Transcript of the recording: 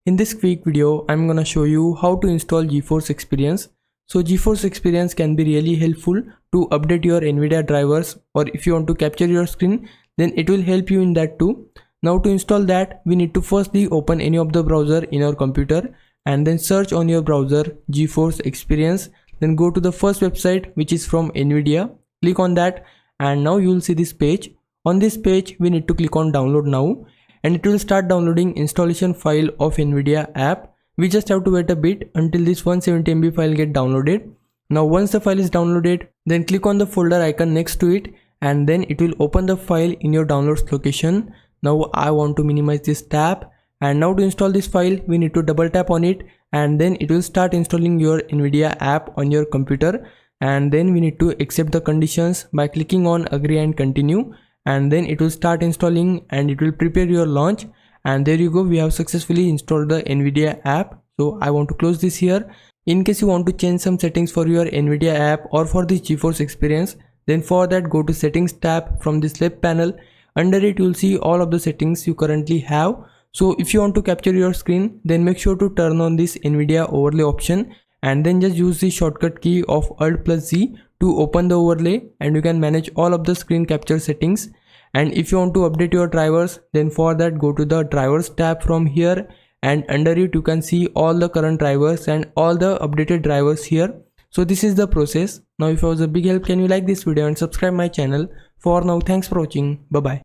In this quick video, I'm gonna show you how to install GeForce Experience. So GeForce Experience can be really helpful to update your NVIDIA drivers, or if you want to capture your screen, then it will help you in that too. Now to install that, we need to firstly open any of the browser in our computer and then search on your browser GeForce Experience. Then go to the first website, which is from NVIDIA. Click on that and now you will see this page. On this page, we need to click on download now, and it will start downloading installation file of NVIDIA app. We just have to wait a bit until this 170 MB file get downloaded. Now once the file is downloaded, then click on the folder icon next to it, and then it will open the file in your downloads location. Now I want to minimize this tab, and now to install this file, we need to double tap on it, and then it will start installing your NVIDIA app on your computer. And then we need to accept the conditions by clicking on agree and continue, and then it will start installing and it will prepare your launch. And there you go, we have successfully installed the NVIDIA app. So I want to close this here. In case you want to change some settings for your NVIDIA app or for this GeForce Experience, then for that go to settings tab from this left panel. Under it you will see all of the settings you currently have. So if you want to capture your screen, then make sure to turn on this NVIDIA overlay option, and then just use the shortcut key of Alt+Z to open the overlay, and you can manage all of the screen capture settings. And if you want to update your drivers, then for that go to the drivers tab from here, and under it you can see all the current drivers and all the updated drivers here. So this is the process. Now if it was a big help, can you like this video and subscribe my channel. For now, thanks for watching. Bye bye.